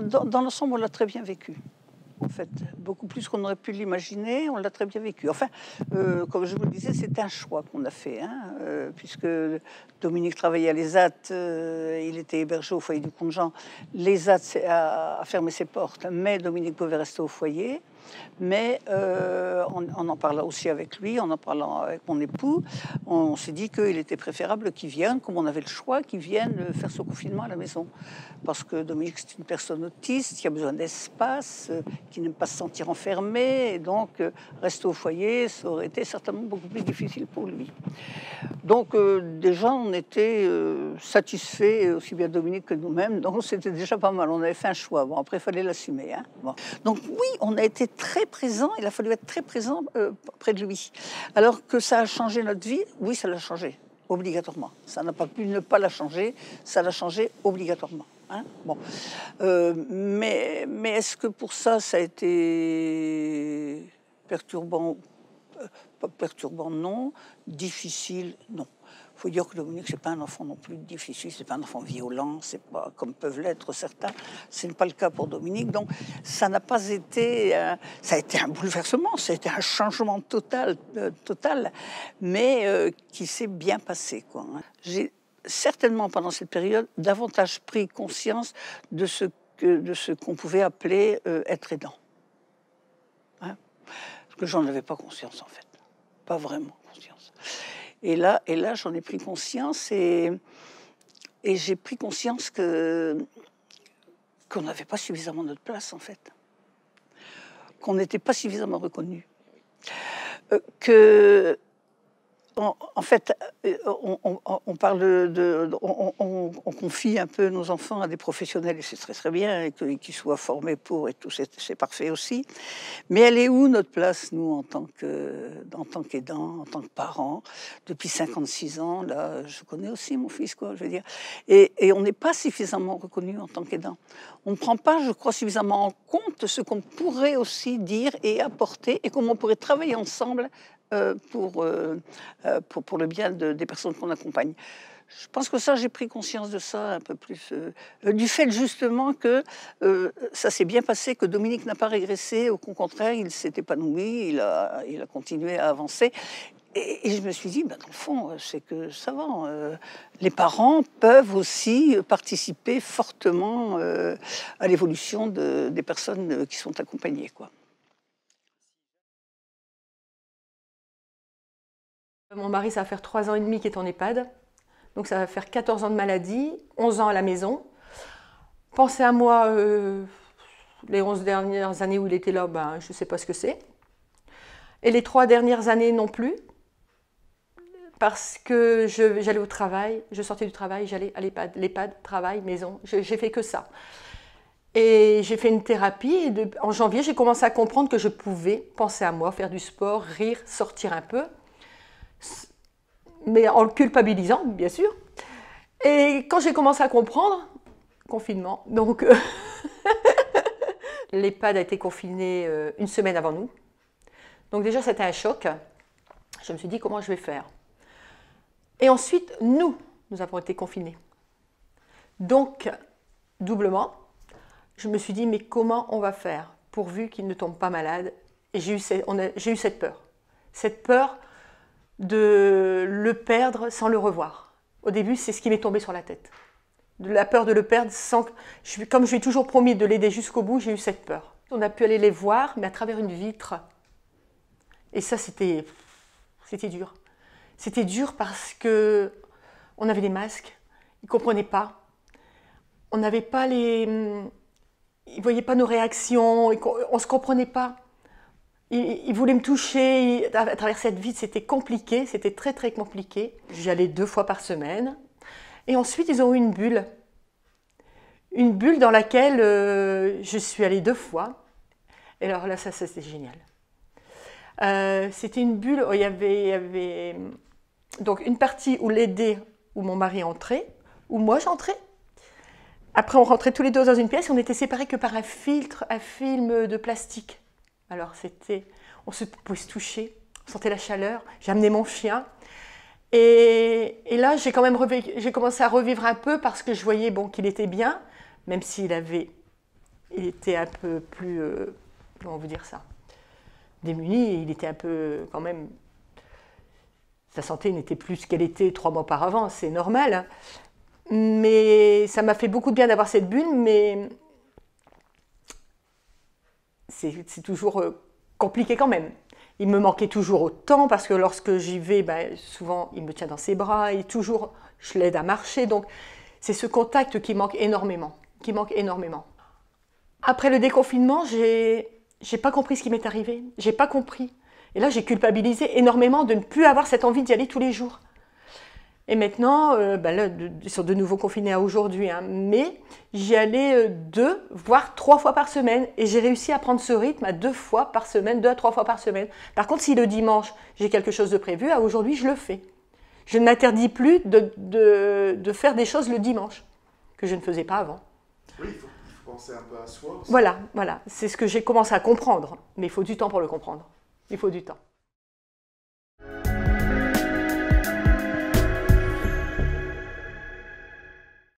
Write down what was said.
dans l'ensemble, on l'a très bien vécu. En fait, beaucoup plus qu'on aurait pu l'imaginer, on l'a très bien vécu. Enfin, comme je vous le disais, c'est un choix qu'on a fait, hein, puisque Dominique travaillait à l'ESAT, il était hébergé au foyer du Comte-Jean. L'ESAT a fermé ses portes, mais Dominique pouvait rester au foyer. Mais on en parla aussi avec lui, en parlant avec mon époux, on s'est dit qu'il était préférable qu'il vienne, comme on avait le choix, qu'il vienne faire ce confinement à la maison. Parce que Dominique, c'est une personne autiste, qui a besoin d'espace, qui n'aime pas se sentir enfermé, et donc rester au foyer, ça aurait été certainement beaucoup plus difficile pour lui. Donc déjà, on était satisfaits, aussi bien Dominique que nous-mêmes, donc c'était déjà pas mal, on avait fait un choix. Bon, après, il fallait l'assumer. Hein. Bon. Donc oui, on a été très présents, il a fallu être très présent près de lui. Alors que ça a changé notre vie, oui, ça l'a changé, obligatoirement. Ça n'a pas pu ne pas la changer, ça l'a changé obligatoirement. Hein, bon. Mais est-ce que pour ça, ça a été perturbant? Pas perturbant, non. Difficile, non. Il faut dire que Dominique, c'est pas un enfant non plus difficile, c'est pas un enfant violent, c'est pas comme peuvent l'être certains. Ce n'est pas le cas pour Dominique, donc ça n'a pas été, ça a été un bouleversement, ça a été un changement total, mais qui s'est bien passé, quoi. J'ai certainement pendant cette période davantage pris conscience de ce qu'on pouvait appeler être aidant. Hein, parce que j'en avais pas conscience en fait, pas vraiment conscience. Et là j'en ai pris conscience et j'ai pris conscience qu'on n'avait pas suffisamment notre place en fait, qu'on n'était pas suffisamment reconnu, que en fait, on parle on confie un peu nos enfants à des professionnels et c'est très très bien et qu'ils soient formés pour et tout, c'est parfait aussi. Mais elle est où notre place, nous, en tant qu'aidants, en tant que parents? Depuis 56 ans, là, je connais aussi mon fils, quoi, je veux dire. Et on n'est pas suffisamment reconnu en tant qu'aidant. On ne prend pas, je crois, suffisamment en compte ce qu'on pourrait aussi dire et apporter et comment on pourrait travailler ensemble pour le bien des personnes qu'on accompagne. Je pense que ça, j'ai pris conscience de ça un peu plus, du fait justement que ça s'est bien passé, que Dominique n'a pas régressé, au contraire, il s'est épanoui, il a continué à avancer. Et je me suis dit, ben, dans le fond, c'est que ça va. Les parents peuvent aussi participer fortement à l'évolution des personnes qui sont accompagnées, quoi. Mon mari, ça va faire 3 ans et demi qu'il est en EHPAD. Donc ça va faire 14 ans de maladie, 11 ans à la maison. Pensez à moi, les 11 dernières années où il était là, ben, je ne sais pas ce que c'est. Et les 3 dernières années non plus. Parce que j'allais au travail, je sortais du travail, j'allais à l'EHPAD. L'EHPAD, travail, maison, j'ai fait que ça. Et j'ai fait une thérapie et en janvier, j'ai commencé à comprendre que je pouvais penser à moi, faire du sport, rire, sortir un peu. Mais en le culpabilisant, bien sûr. Et quand j'ai commencé à comprendre, confinement, donc l'EHPAD a été confiné une semaine avant nous. Donc déjà, c'était un choc. Je me suis dit, comment je vais faire? Et ensuite, nous avons été confinés. Donc, doublement, je me suis dit, mais comment on va faire pourvu qu'il ne tombe pas malade? Et j'ai eu cette peur. Cette peur de le perdre sans le revoir. Au début, c'est ce qui m'est tombé sur la tête. De la peur de le perdre sans que... Comme je lui ai toujours promis de l'aider jusqu'au bout, j'ai eu cette peur. On a pu aller les voir, mais à travers une vitre. Et ça, c'était dur. C'était dur parce que on avait des masques, ils ne comprenaient pas. On n'avait pas les... Ils ne voyaient pas nos réactions, on ne se comprenait pas. Il voulait me toucher à travers cette vitre, c'était compliqué, c'était très très compliqué. J'y allais 2 fois par semaine. Et ensuite, ils ont eu une bulle. Une bulle dans laquelle je suis allée 2 fois. Et alors là, ça c'était génial. C'était une bulle où il y avait donc une partie où l'aider, où mon mari entrait, où moi j'entrais. Après, on rentrait tous les deux dans une pièce et on était séparés que par un film de plastique. Alors on pouvait se toucher, on sentait la chaleur, j'ai amené mon chien. Et là, j'ai commencé à revivre un peu parce que je voyais qu'il était bien, même s'il avait il était un peu plus, comment vous dire ça, démuni, il était un peu quand même, sa santé n'était plus ce qu'elle était 3 mois auparavant, c'est normal. Hein. Mais ça m'a fait beaucoup de bien d'avoir cette bulle, mais c'est toujours compliqué quand même. Il me manquait toujours autant parce que lorsque j'y vais, ben, souvent il me tient dans ses bras et toujours je l'aide à marcher. Donc c'est ce contact qui manque énormément, Après le déconfinement, j'ai pas compris ce qui m'est arrivé. J'ai pas compris. Et là, j'ai culpabilisé énormément de ne plus avoir cette envie d'y aller tous les jours. Et maintenant, ben là, ils sont de nouveau confinés à aujourd'hui, hein, mais j'y allais 2, voire 3 fois par semaine. Et j'ai réussi à prendre ce rythme à 2 fois par semaine, 2 à 3 fois par semaine. Par contre, si le dimanche, j'ai quelque chose de prévu, aujourd'hui, je le fais. Je ne m'interdis plus de faire des choses le dimanche, que je ne faisais pas avant. Oui, il faut penser un peu à soi aussi. Voilà, c'est ce que j'ai commencé à comprendre. Mais il faut du temps pour le comprendre. Il faut du temps.